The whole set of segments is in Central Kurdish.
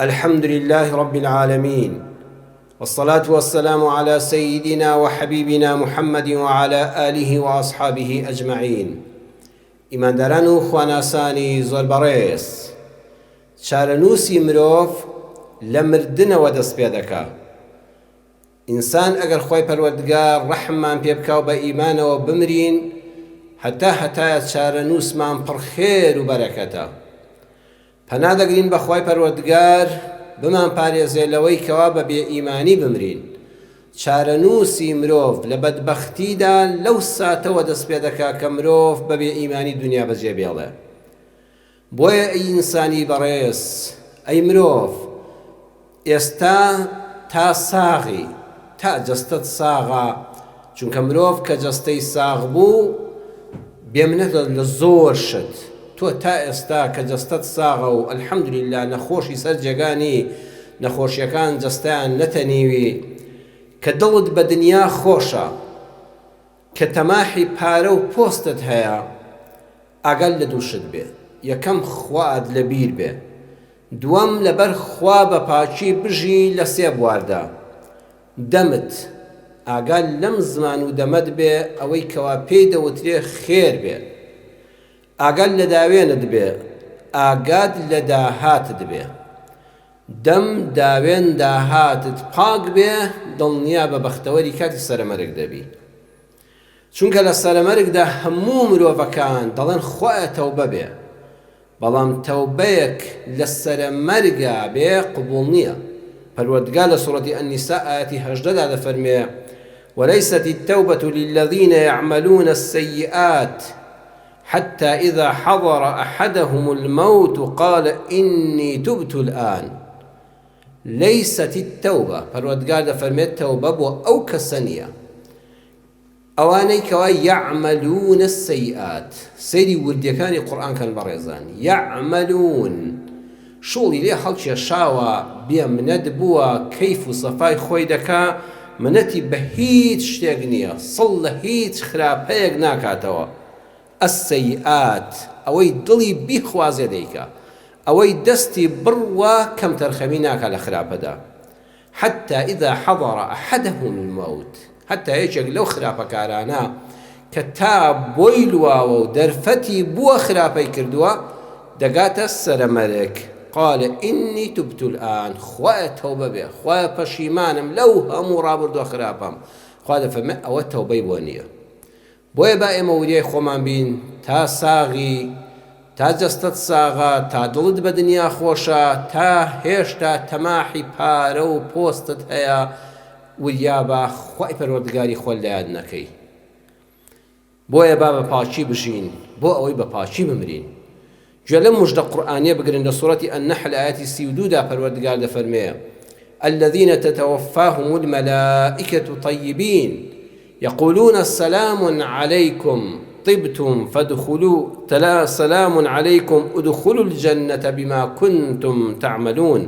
الحمد لله رب العالمين، والصلاة والسلام على سيدنا وحبيبنا محمد وعلى آله وأصحابه أجمعين. إمان داران خواناساني زۆر بەڕێز، چارەنووسی مرۆڤ لە مردنەوە دەست پێ دەکا. ئینسان ئەگەر خۆی پەروەردگار ڕەحممان پێ بکا و بە ئیمانەوە بمرین، هەتایە چارەنووسمان پڕ خێر و بەرەکەتە. پەنا دەگرین بە خۆی پەروەردگار بمان پارێزێ لەوەی کەوا بە بێئیمانی بمرین. چارەنووسی مرۆڤ لە بەدبەختیدا لەو ساتەوە دەست پێ دەکا کە مرۆڤ بە بێئیمانی دنیا بەجێ بێڵێ. بۆیە ئەی ئینسانی بەڕێز، ئەی مرۆڤ، ئێستا تا ساغی، تا جەستەت ساغا، چونکە مرۆڤ کە جەستەی ساغ بوو بێمنەتە لە زۆر شت. تۆ تا ئێستا کە جەستەت ساغە و ئەلحەمدوللیلا نەخۆشی سەر جێگانی نەخۆشیەکان جەستەیان نەتەنیوی، کە دڵت بە دنیا خۆشە، کە تەماحی پارە و پۆستت هەیە، ئاگەل لە دووشت بێ. یەکەم خوات لەبیر بێ، دووەم لەبەر خوا بە پاچی بژی لە سێ بواردا. دەمت ئاگال لەم زمان و دەمەت بێ، ئەوەی کەوا پێی دەوترێ خێر بێ. ئاگال لە داوێنت بێ، ئاگات لە داهاتت بێ. دەم داوێن داهاتت پاک بێ، دڵنیا بە بەختەوەری کاتی سەرمەرگ دەبی. چونکە لە سەرمەرگدا هەموو مرۆڤەکان دەڵێن خوایە تەوبە بێ، بەڵام تەوبەیەک لە سەرمەرگا بێ قبوڵ نییە. پەروەردگار لە سوورەتی ئەنیسا ئایەتی 18 دەفەرمێ: وَلَيْسَتِ التَّوْبَةُ لِلَّذِينَ يَعْمَلُونَ السَّيِّئَاتِ حتى إذا حضر أحدهم الموت قال إني تبت الآن. ليست التوبة، پەروەردگار دەفەرمێت تەوبە بۆ ئەو کەسە نییە ئەوانەی کەوا يعملون السيئات. سەیری وردیەکانی قورئان کەن بەڕێزان. يعملون شوڵی لێ هەڵکێشاوە، بێمنەت بووە، کەیف و سەفای خۆی دەکا، منەتی بە هیچ شتێک نییە، سڵ لە هیچ خراپەیەک ناکاتەوە. السيئات ئەوەی دڵی بیخوازێ دەیکا، ئەوەی دەستی بڕوا کەم تەرخەمی ناکا لە خراپەدا. حتى إذا حضر أحدهم الموت، حتى یەکێک لەو خراپەکارانە کە تا بۆی لواوە و دەرفەتی بووە خراپەی کردووە، دەگاتە سەرمەرگ. قال إني تبت الآن، خوایە تەوبە بێ، خوایە پەشیمانم لەو هەموو ڕابردووە خراپەم. خوا دەفەرمێ ئەوە تەوبەی بۆ نییە. بۆیە با ئێمە وریای خۆمان بین، تا ساغی، تا جەستەت ساغا، تا دڵت بە دنیا خۆشە، تا هێشتا تەماحی پارە و پۆستت هەیە، وریا بە خوای پەروەردگاری خۆت لە یاد نەکەی. بۆیە با بە پاچی بژین، بۆ ئەوەی بە پاچی بمرین. گوێ لەم موژدە قورئانیە بگرن. لە سوورەتی النەحل ئایەتی 32 دا پەروەردگار دەفەرمێ: الذين تتوفاهم الملائكة طيبين يقولون سلام عليكم طبتم فادخلوا سلام عليكم ادخلوا الجنة بما كنتم تعملون.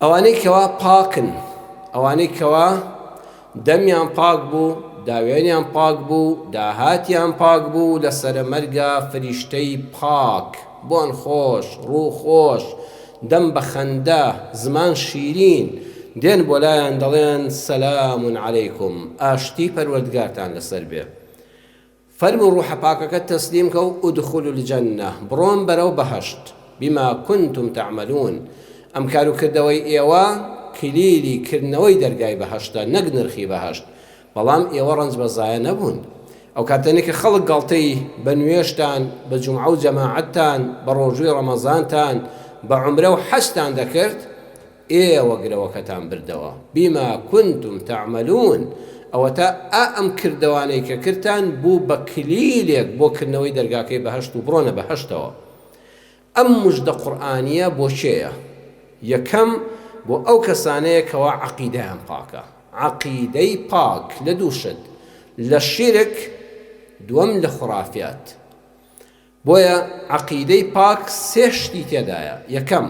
ئەوانەی کەوا پاکن، ئەوانەی کەوا دەمیان پاک بوو، داوێنیان پاک بوو، داهاتیان پاک بوو، لە سەرمەرگا فریشتەی پاک، بۆن خۆش، ڕوو خۆش، دەم بە خەندە، زمان شیرین، دێن بۆ لایەن دەڵێن سەلام عەلەیکم، ئاشتی پەروەردگارتان لەسەر بێ. فەرموو ڕوحە پاکەکە تەسلیم کە و ئودخولوا الجەنە، بڕۆن بەرەو بەهەشت، بما كنتم تعملون. ئەم کاروکردەوەی ئێوە کلیلی کردنەوەی دەرگای بەهەشتە، نەک نرخی بەهەشت. بەڵام ئێوە ڕەنج بەزایە نەبوون. ئەو کاتێنێک کە خەڵک گەڵتەی بە نوێشتان، بە جومعە و جەماعەتتان، بە ڕۆژووی ڕەمەزانتان، بە عومرە و حەجتان دەکرد، ئێوە گرەوەکەتان بردەوە. بما كنتم تعملون. ئەوە تا ئەم کردوانەی کە کردتان بوو بە کلیلێک بۆ کردنەوەی دەرگاکەی بەهەشت و بڕۆنە بەهەشتەوە. ئەم موژدە قورئانیە بۆ چێیە؟ یەکەم بۆ ئەو کەسانەیە کەوا عەقیدەیان پاکە، عەقیدەی پاک لە دووشت، لە شیرک، دووەم لە خوڕافات. بۆیە عەقیدەی پاک سێ شتی تێدایە. یەکەم،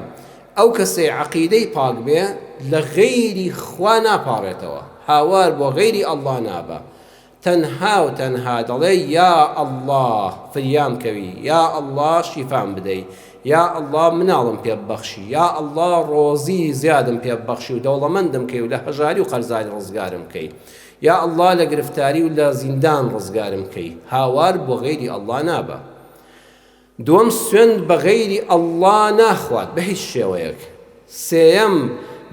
ئەو کەسەی عەقیدەی پاک بێ لە غەیری خوا ناپاڕێتەوە، هاوار بۆ غەیری ئەڵڵا نابە، تەنها و تەنها دەڵێ یا ئەڵڵا فریام کەوی، یا ئەڵڵا شیفام بدەی، یا ئەڵڵا مناڵم پێ ببەخشی، یا ئەڵڵا ڕۆزی زیادم پێ ببەخشی و دەوڵەمەندم کەی و لە هەژاری و قەرزاری ڕزگارم کەی، یا ئەڵڵا لە گرفتاری و لە زیندان ڕزگارم کەی. هاوار بۆ غەیری ئەڵڵا نابە. دووەم سوێند بە غەیری ئەڵڵا ناخوات بە هیچ شێوەیەک. سێیەم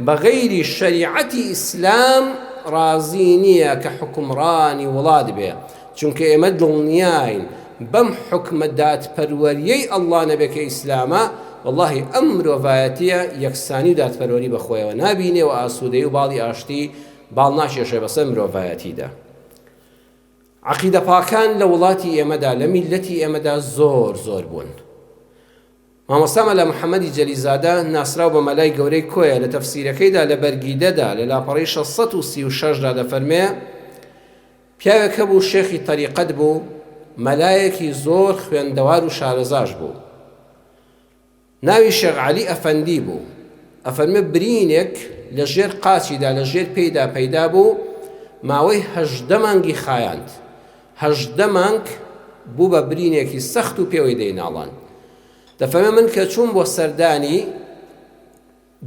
بە غەیری شەریعەتی ئیسلام ڕازی نییە کە حکومڕانی وڵات بێ، چونکە ئێمە دڵنیاین بەم حکمە دادپەروەریەی ئەڵڵا نەبێ کە ئیسلامە، وەڵڵاهی ئەم مرۆڤایەتیە یەکسانی و دادپەروەری بەخۆیەوە نابینێ و ئاسوودەی و باڵی ئاشتی باڵ ناشێشێ بەسەر مرۆڤایەتیدا. عەقیدە پاکان لە وڵاتی ئێمەدا لە میلەتی ئێمەدا زۆر بوون. مامۆستا مەلا محەممەدی جەلیزادە ناسراو بە مەلای گەورەی کۆیە لە تەفسیرەکەیدا لە بەرگیدەدا لە لاپەڕەی 636دا دەفەرمێ پیاوێکە بوو شێخی تەریقەت بوو، مەلایەکی زۆر خوێندەوار و شارەزاش بوو، ناوی شێخ عەلی ئەفەندی بوو. ئەفەرمێ برینێک لە ژێر قاچیدا لە ژێر پێیدا پەیدا بوو، ماوەی 18 مانگی خایاند. 18 مانگ بوو بە برینێکی سەخت و پێوەی دەیناڵان. دەفەرمێ من کە چوون بۆ سەردانی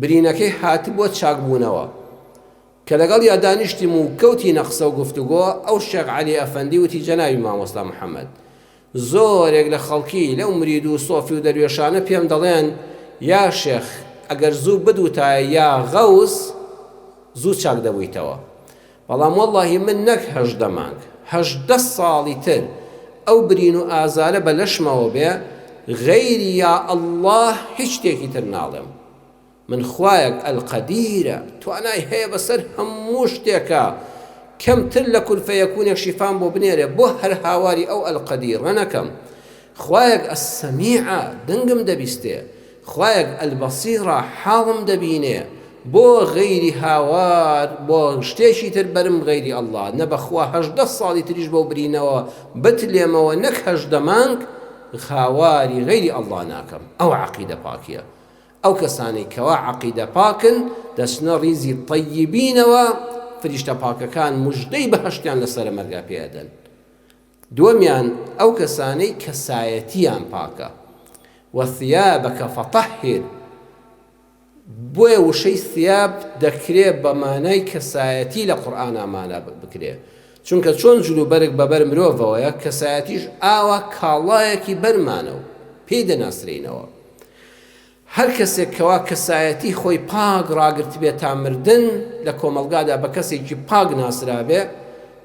برینەکەی هاتی بۆ چاکبوونەوە، کە لەگەڵ یا دانیشتیم و کەوتی نەقسە و گفتوگۆ، ئەو شێخ عەلی ئەفەندی وتی جەنابی مامۆستا محەممەد، زۆرێک لە خەڵکی لەو مرید و سۆفی و دەروێشانە پێم دەڵێن یا شێخ ئەگەر زوو بدوتایە یا غەوس زوو چاک دەبوویتەوە. بەڵام وەڵڵاهی من نەک 18 مانگ 18 ساڵی تر ئەو برین و ئازارە بە لەشمەوە بێ، غەیری یا ئەڵڵاه هیچ شتێکی تر ناڵێم. من خوایەک ئەلقەدیرە، توانای هەیە بەسەر هەموو شتێکە، کەمتر لە کول فەیەکوونێک شیفان بۆ بنێرێ، بۆ هەر هاواری ئەو ئەلقەدیرە نەکەم. خوایەک ئەسەمیعە، دەنگم دەبیستێ، خوایەک ئەلبەسیرە، حاڵم دەبینێ، بۆ غەیری هاوار بۆ شتێکی تر بەرم غەیری ئەڵڵا نەبەخوا 18 ساڵی تریش بۆ برینەوە بتلێمەوە نەک 18 مانگ خاواری غەیری ئەڵڵا ناکەم. ئەو عەقیدە پاکیە. ئەو کەسانی کەوا عەقیدە پاکن دەچنە ڕیزی طەیبینەوە، فریشتە پاکەکان موژدەی بەهەشتیان لەسەر مەرگا پێدەن. دووەمیان ئەو کەسانەی کەسایەتیان پاکە. وەثیابەکە فەطەهیر، بۆیە وشەی ثیاب دەکرێت بە مانای کەسایەتی لە قورئانە مانا بکرێ، چونکە چۆن جلوبەرگ بەبەر مرۆڤەوەیە، کەسایەتیش ئاوا کاڵایەکی بەرمانەوە پێی دەناسرێنەوە. هەر کەسێک کەوا کەسایەتی خۆی پاک ڕاگرت بێت تا مردن لە کۆمەڵگادا بە کەسێکی پاک ناسرابێ،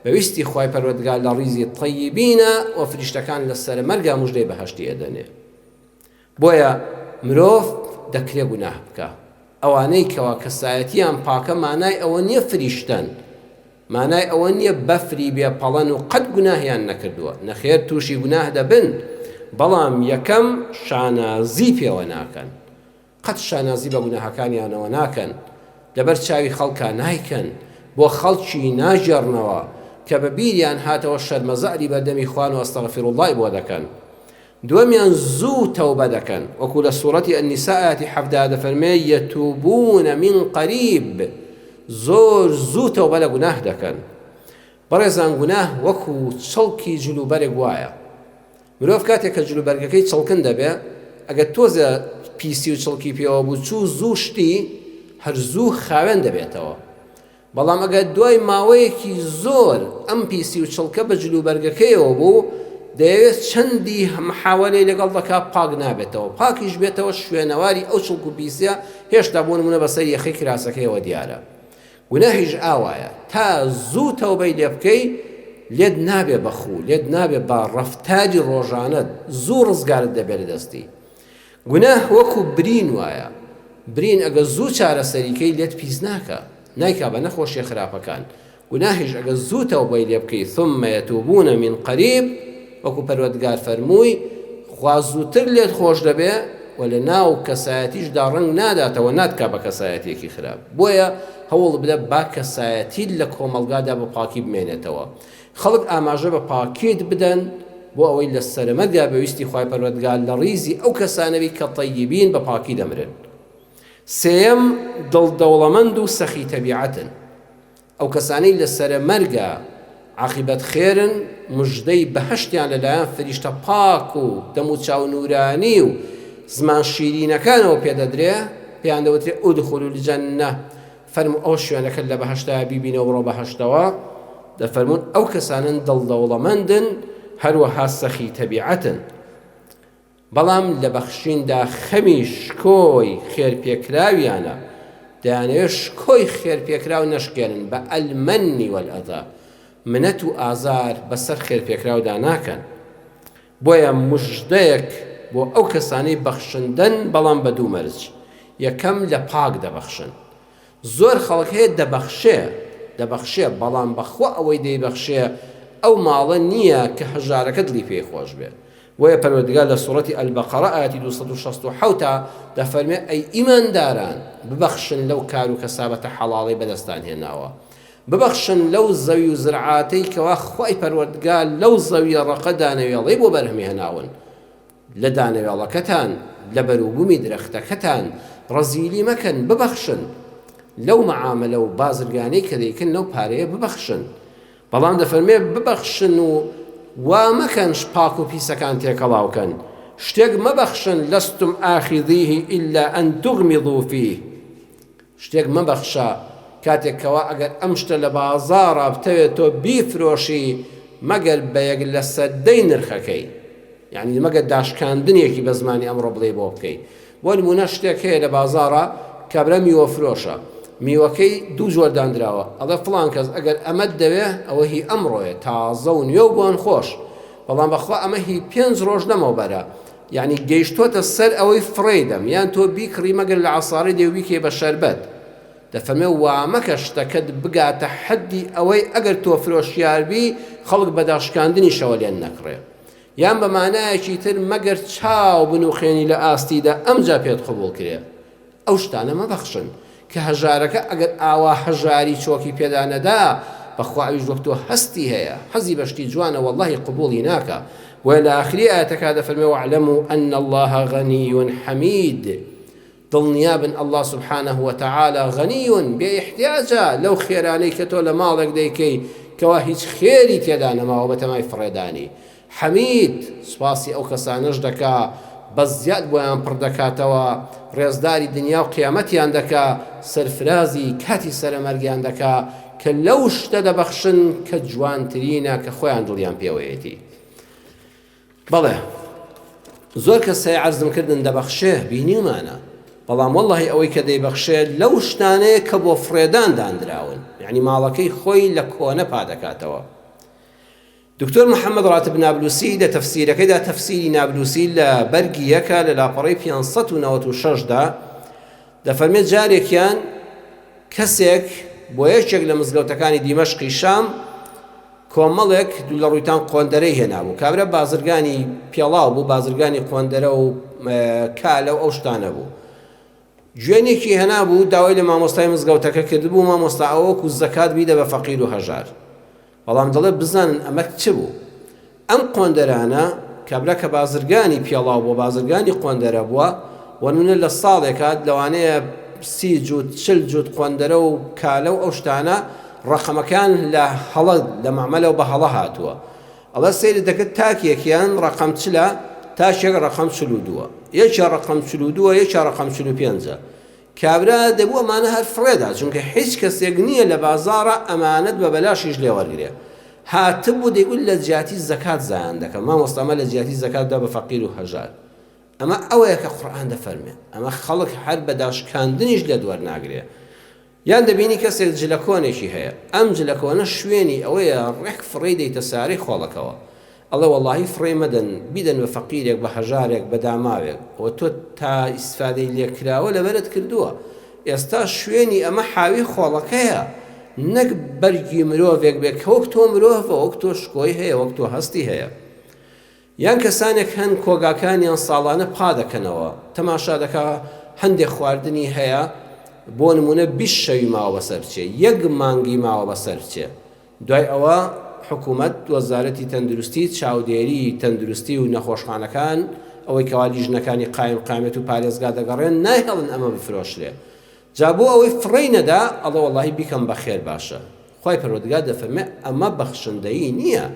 بەویستی خوای پەروەردگار لە ڕیزی طەیبینە و فریشتەکان لەسەر مەرگا موژدەی بەهەشتی ئەدەنێ. بۆیە مرۆڤ دەکرێت گوناه بکە. ئەوانەی کەوا کەسایەتیان پاکە مانای ئەوە نییە فریشتن، مانای ئەوە نییە بەفری بێپەڵەن و قەت گوناهیان نەکردووە، نەخێر تووشی گوناه دەبن، بەڵام یەکەم شانازی پێوە ناکەن، قەت شانازی بە گوناهەکانیانەوە ناکەن، لەبەر چاوی خەڵکا نایکەن، بۆ خەڵکی ناژێڕنەوە کە بە بیریان هاتەوە شەرمەزاری بەردەمی خوان و ئەستەغفیرڵڵای بۆ دەکەن. دووەمیان زوو تەوبە دەکەن، وەکو لە سوورەتی ئەنیسا ئاەتی 17 دەفەرمێ یەتوبونە من قەریب، زۆر زوو تەوبە لە گوناه دەکەن. بەڕێزان گوناه وەکو چڵکی جلوبەرێک وایە، مرۆڤ کاتێک کە جلوبەرگەکەی چڵکن دەبێ، ئەگەر تۆزە پیسی و چڵکی پێوە بوو چوو زوو شتی هەر زوو خاوێن دەبێتەوە. بەڵام ئەگەر دوای ماوەیەکی زۆر ئەم پیسی و چڵکە بە جلوبەرگەکەیەوە بوو، دەیەوێت چەندی محاوەلەی لەگەڵ دەکا پاک نابێتەوە، پاکیش بێتەوە شوێنەواری ئەو چڵک و پیسە هێشتا بۆ نمونە بەسەر یەخی کراسەکەیەوە دیارە. گوناهیش ئاوایە، تا زوو تەوبەی لێ بکەی لێت نابێ بەخوو، لێت نابێ بە ڕەفتاری ڕۆژانەت، زوو ڕزگارت دەبێت لە دەستی. گوناه وەکو برین وایە، برین ئەگە زوو چارەسەریکەی لێت پیس ناکە، نایکا بە نەخۆشیە خراپەکان. گوناهیش ئەگە زوو تەوبەی لێ بکەی ثم یەتوبونە من قەریب، وەکو پەروەردگار فەرمووی خوا زووتر لێت خۆش دەبێ و لە ناو کەسایەتیشدا ڕەنگ ناداتەوە، ناتکا بە کەسایەتێکی خراپ. بۆیە هەوڵ بدە با کەسایەتی لە کۆمەڵگادا بە پاکی بمێنێتەوە، خەڵک ئاماژە بە پاکیت بدەن بۆ ئەوەی لە سەرمەرگا بەویستی خوای پەروەردگار لە ڕیزی ئەو کەسانەوی کە طەیبین بە پاکی دەمرن. سێیەم دڵدەوڵەمەند و سەخی تەبیعەتن، ئەو کەسانەی لە سەرمەرگا عاقبەت خێرن، موژدەی بەهەشتیان لەلایەن فریشتە پاک و دەم و چاو نورانی و زمان شیرینەکانەوە پێدەدرێ پێیان دەوترێ ئودخولوا الجەنە فەرموو ئەو شوێنەکە لە بەهەشتایە بیبینەوە بڕۆ بەهەشتەوە دەفەرمون ئەو کەسانن دڵدەوڵەمەندن هەروەها سەخی تەبیعەتن بەڵام لە بەخشیندا خەمی شکۆی خێرپێکراویانە دەیانەوێت شکۆی خێرپێکراو نەشکێنن بە ئەلمەنی وەلئەذا منەت و ئازار بەسەر خێرپێکراودا ناکەن بۆیە موژدەیەک بۆ ئەو کەسانەی بەخشندن بەڵام بە دوو مەرج یەکەم لە پاک دەبەخشن زۆر خەڵک هەیە دەبەخشێ بەڵام بەخوا ئەوەی دەیبەخشێ ئەو ماڵە نییە کە هەژارەکە دڵی پێی خۆش بێ وەیە پەروەردگار لە سوڕەتی ئەلبەقەرە ئاەتی 267 دەفەرمێ ئەی ئیمانداران ببەخشن لەو کار و کەسابەتە حەڵاڵی بەدەستان هێناوە ببەخشن لەو زەوی و زرعاتەی کەوا خوای پەروەردگار لەو زەویە ڕەقە دانەوێڵەی بۆ بەرهەمی هێناون لە دانەوێڵەکەتان لە بەروبوومی درەختەکەتان ڕەزیلی مەکەن ببەخشن لەو مەعاملە و بازرگانەی کە دەیکەن لەو پارەیە ببەخشن بەڵام دەفەرمێ ببەخشن و وا مەکەن پاک و پیسەکان تێکەڵاوکەن شتێک مەبەخشن لەستم ئاخیدیه ئیلا ئەن تغمضوا فیه شتێک مەبەخشە کاتێکەوە ئەگەر ئەم شتە لە بازاڕا بتەوێت تۆ بیفرۆشی مەگەر بە یەک لە سەدەی نرخەکەی یعنی مەگەر داشکاندنێکی بە زمانی ئەمڕۆ بڵێ بۆ بکەی بۆ نمونە شتێک هەیە لە بازاڕا کابرا میوە فرۆشە میوەکەی دوو جۆر دانراوە ئەڵێ فڵان کەس ئەگەر ئەمەت دەوێ ئەوە هی ئەمڕۆیە تازە و نوێ و بۆن خۆش بەڵام بەخوا ئەمە هی 5 ڕۆژ نەمەوبەرە یعنی گەیشتۆتە سەر ئەوەی فڕێدەم یان تۆ بیکڕی مەگەر لە عەساڕی دێویکێ بە شەربەت دەفەرمێ وا مەکە شتەکەت بگاتە حەدی ئەوەی ئەگەر تۆ فرۆشیاربی خەڵک بە داشکاندنی شەوە لێن نەکڕێ یان بە مانایەکی تر مەگەر چاو بنوخێنی لە ئاستیدا ئەمجا پێت قبوڵ کرێ ئەو شتانە مەبەخشن کە هەژارەکە ئەگەر ئاوا هەژاری چۆکی پێدا نەدا بەخوا ئەویش وەک تۆ هەستی هەیە حەزی بەشتی جوانە وەڵڵاهی قبوڵی ناکە وە لە ئاخری ئاەتەکە دەفەرمێ واعلموا أن الله غني حميد دڵنیابن الله سبحانه وتعالى غني بێاحتیاجە لەو خێرانەی کە تۆ لە ماڵێک دەیکەی کەوا هیچ خێری تێدا نەماوە بە تەمای فڕێدانی حەمید سوپاسی ئەو کەسانەش دەکا بە زیاد بۆیان پڕ دەکاتەوە ڕێزداری دنیا و قیامەتیان دەکا سەرفرازی کاتی سەرەمەرگیان دەکا کە لەو شتە دەبەخشن کە جوانترینە کە خۆیان دڵیان پێوەیەتی بەڵێ زۆر کەسەی عەرزم کردن دەبەخشێ بینیمانە بەڵام وەڵڵاهی ئەوەی کە دەیبەخشێ لەو شتانەیە کە بۆ فرێدان دانراون یعنی ماڵەکەی خۆی لە کۆنە پادەکاتەوە دکتۆر محەممەد ڕاتب نابلوسی لە تەفسیرەکەیدا تەفسیری نابلوسی لە بەرگی یەکە لە لاپەڕەی 596دا دەفەرمێت جارێکیان کەسێک بۆ یەکێک لە مزگەوتەکانی دیمەشقی شام کۆمەڵێک دوو لە ڕوویتان قۆندەرەی هێنابوو کابرا بازرگانی پێڵاو بوو بازرگانی قۆندەرە و کالە و ئەو شتانە بوو گوێنێکی هێنابوو داوای لە مامۆستای مزگەوتەکە کردبوو مامۆستا ئەوەکو زەکات بیدە بە فەقیر و هەژار بەڵام دەڵێ بزانن ئەمە چ بوو ئەم قۆندەرانە کابرا کە بازرگانی پێڵاو بۆ بازرگانی قۆندەرە بووە وەنونە لە ساڵێکە لەوانەیە 30 جوت 40 جوت قۆندەرە و کالە و ئەو شتانە ڕەقەمەکان لە هەڵە لە مەعمەلەوە بە هەڵە هاتووە ئەڵە سەیری دەکرد تاکێکیان ڕەقەم چلە تاشێک ڕەقەم 42 یەکێ ڕەقەم 42 یەکێ ڕەقەم 45 کابرا دەبوو ئەمانە هەر فڕێدا چونکە هیچ کەسێک نییە لە بازاڕە ئەمانەت بە بەلاشیش لێ وەرگرێ هاتبوو دەیگوت لە جیاتی زەکات زایان دەکەم مامۆستامە لە جیاتی زەکاتدا بە فەقیر و هەژار ئەمە ئەوەیە کە قورئان دەفەرمێ ئەمە خەڵک هەر بە داشکاندنیش لە دووەرناگرێ یان دەبینی کەسێک جلەکۆنێکی هەیە ئەم جلەکۆنە شوێنی ئەوەیە ڕێک فڕێ دەیتە ساری خۆڵەکەوە ئەڵێ وەڵڵاهی فڕێ مەدەن بیدەن بە فەقیرێک بە هەژارێک بە داماوێک ئەوە تۆ تا ئیسفادەی لێکراوە لەبەرت کردووە ئێستا شوێنی ئەمە حاوی خۆڵەکەیە نەک بەرگی مرۆڤێک بێت کە وەک تۆ مرۆڤە وەک تۆ شکۆی هەیە وەک تۆ هەستی هەیە یان کەسانێک هەن کۆگاکانیان ساڵانە پا دەکەنەوە تەماشا دەکا هەندێک خواردنی هەیە بۆ نمونە 20 شەوی ماوە بەسەر بچێ 1 مانگی ماوە بەسەر بچێ دوای ئەوە حکوومەت وەزارەتی تەندروستی چاودێری تەندروستی و نەخۆشخانەکان ئەوەی کەوا لیژنەکانی قایمێت و پارێزگا دەگەڕێن نایهێڵن ئەمە بفرۆشرێ جا بۆ ئەوەی فڕێی نەدا ئەڵێ وەڵڵاهی بیکەم بەخێر باشە خوای پەروەردگار دەفەرمێ ئەمە بەخشندەیی نییە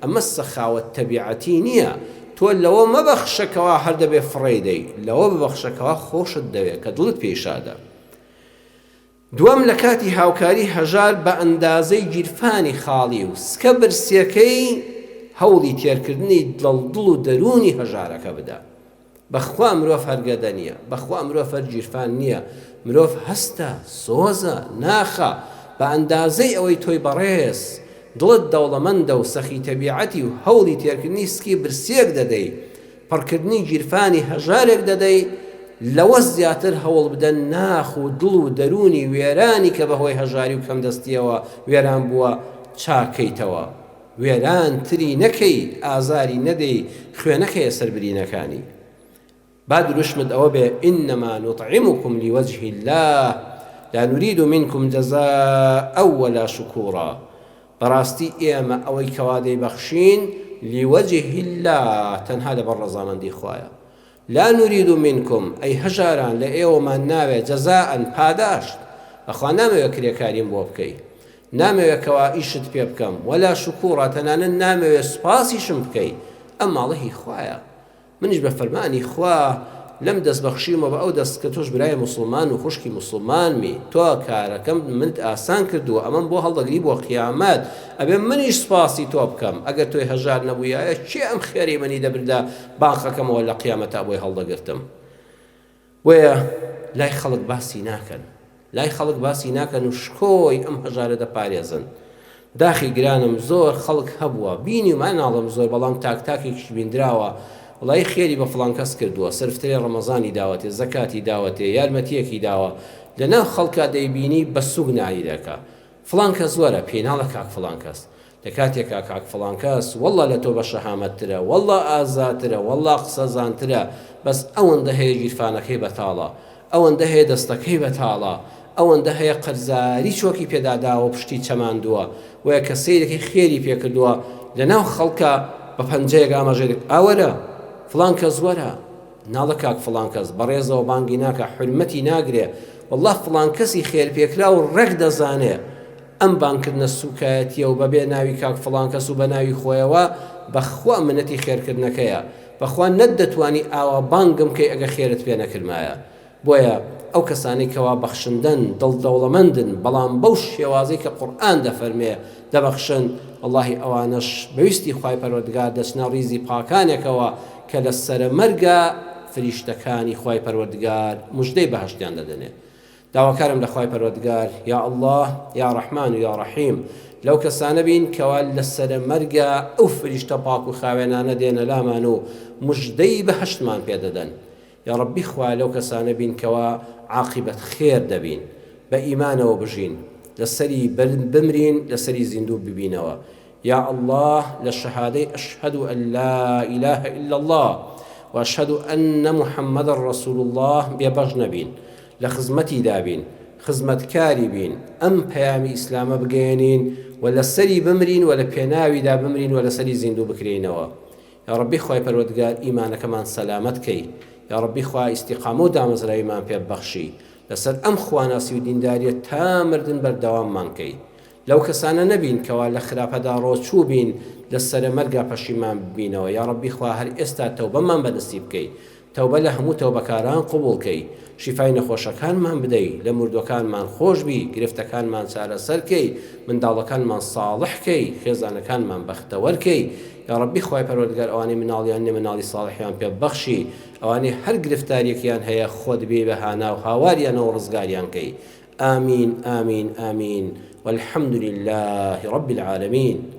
ئەمە سەخاوەت تەبیعەتی نییە تۆ لەوە مەبەخشەکەوە هەر دەبێ فڕێ دەی لەوە ببەخشەکەوە خۆشت دەوێت کە دڵت پێشادە. دووەم لە کاتی هاوکاری هەژار بە ئەندازەی گیرفانی خاڵی و سکە برسیەکەی هەوڵی تێرکردنی دڵ و دەرونی هەژارەکە بدە. بەخوا مرۆڤ هەرگەدە نییە، بەخوا مرۆڤ هەر گیرفان نییە، مرۆڤ هەستە، سۆزە، ناخە، بە ئەندازەی ئەوەی تۆی بەڕێز دڵت دەوڵەمەندە و سەخی تەبیعەتی و هەوڵی تێرکردنی سکی برسیەک دەدەی، پڕکردنی گیرفانی هەژارێک دەدەی، لەوە زیاتر هەوڵ بدەن ناخ و دڵ و دەرونی وێرانی کە بەهۆی هەژاری و کەم دەستیەوە وێران بووە چاکەیتەوە. وێران تری نەکەی، ئازاری نەدەی، خوێنەکەیە سەربرینەکانی. با دروشمت ئەوە بێ ئینەما نوطعمکم لوجه الله لا نريد منكم جزاء ولا شكورا. بەڕاستی ئێمە ئەوەی کەوا دەیبەخشین لوجه الله تەنها لەبەر ڕەزامەندی خوایە. لا نريد منكم ئەی هەژاران لە ئێوەمان ناوێ جەزاءن پاداشت، بەخوا نامەوێت کرێکاریم بۆ بکەی، نامەوێت کەوا ئیشت پێ بکەم، وەلا شکوڕا تەنانەت نامەوێت سوپاسیشم بکەی، ئەم ماڵەهی خوایە. منیش بە فەرمانی خوا لەم دەست بەخشیمە بە ئەو دەست کە تۆش برای مسلمان و خوشکی مسلمانمی، تۆ کارەکەم منت ئاسان کردووە، ئەمەم بۆ هەڵدەگری بۆ قیامەت، ئەبێ منیش سوپاسی تۆ بکەم. ئەگەر تۆی هەژار نەبوویایە چێ ئەم خێری منی دەبردا باخەکەمەوە لە قیامەتا بۆی هەڵدەگرتم. بۆیە لای خەڵک باسی ناکەن، لای خەڵک باسی ناکەن و شکۆی ئەم هەژارە دەپارێزن. داخی گرانم زۆر خەڵک هەبووە بینی و ماناڵم زۆر، بەڵام تاکتاکێکیش بیندراوە وڵی خێری بە فڵان کەس کردووە، سرفترێ ڕەمەزانی داوەتێ، زەکاتی داوەتێ، یارمەتیەکی داوە، لەناو خەڵکا دەیبینی بە سوگ ناییدەکە فڵان کەس وەرە پێناڵە کاک فڵان کەس، لە کاتێکا کاک فڵان کەس وەڵا لە تۆ بە شەهامەتترە، وەڵا ئازاترە، وەڵا قسە زانترە، بەس ئەوەندە هەیە گیرفانەکەی بەتاڵە، ئەوەندە هەیە دەستەکەی بەتاڵە، ئەوەندە هەیە قەرزاری چۆکی پێداداوە پشتی چەماندووە، وەیە کە سەیرێکی خێری پێکردووە لەناو خەڵکە بە پەنجەیەک ئاماژێت ئاوەرە فڵان کەس وەرە، ناڵە کاک فڵان کەس بەڕێزەوە بانگی ناکە، حرمەتی ناگرێ، وەڵا فڵان کەسی خێرپێکرا و ڕێک دەزانێ ئەم بانکردنە سوکایەتیە و بەبێ ناوی کاک فڵان کەس و بە ناوی خۆیەوە بەخوا منەتی خێرکردنەکەیە، بەخوا نەت دەتوانی ئاوا بانگم کەی ئەگە خێرت پێ نەکردمایە. بۆیە ئەو کەسانی کەوا بەخشندن دڵدەوڵەمەندن، بەڵام بەو شێوازەی کە قورئان دەفەرمێ دەبەخشن، وەڵاهی ئەوانەش بەویستی خوای پەروەردگار دەچنە ڕیزی پاکانێکەوە کە لە سەرە مەرگە فریشتەکانی خوای پەروەردگار موژدەی بەهەشتیان دەدەنێ. داواکارم لە خوای پەروەردگار یا الله یا ڕەحمان و یا ڕەحیم لەو کەسانە بین کەوا لە سەرە مەرگە ئەو فریشتە پاک و خاوێنانە دێنە لامان و موژدەی بەهەشتمان پێدەدەن. یا ڕەبی خوا لەو کەسانە بین کەوا عاقبەت خێر دەبین، بە ئیمانەوە بژین، لەسەری بمرین، لەسەری زیندوو ببینەوە. یا الله لە شەهادەی ئەشهەد ئەن لا إله إلا الله وأشهد أن محمد رسول الله بێبەش نەبین، لە خزمەتی دابین، خزمەتکاری بین، ئەم پەیامی ئیسلامە بگەێنین و لەسەری بمرین و لە پێناویدا بمرین و لەسەری زیندوو بکرێنەوە. یا ڕەبی خوای پەروەردگار ئیمانەکەمان سەلامەت کەی، یا ڕەبی خوا ئیستیقامە و دامەزراییمان پێ بەخشی، لەسەر ئەم خواناسی و دینداریە تا مردن بەردەواممان کەی. لەو کەسانە نەبین کەوا لە خراپەدا ڕۆچوو بین لەسەرە مەرگا پەشیمان ببینەوە. یا ڕەبی خوا هەر ئێستا تەوبەمان بەدەستی بکەی، تەوبە لە هەموو تەوبەکاران قبوڵ کەی، شیفای نەخۆشەکانمان بدەی، لە مردوەکانمان خۆش بی، گرفتەکانمان چارەسەر کەی، منداڵەکانمان ساڵح کەی، خێزانەکانمان بەختەوەرکەی. یا ڕەبی خوای پەروەردگار ئەوانەی مناڵیان نێ مناڵی ساڵحیان پێ بەخشی، ئەوانەی هەر گرفتاریەکیان هەیە خۆت بێ بە هانا و هاواریانەوە ڕزگاریان کەی. آمین آمین آمین والحمد لله رب العالمين.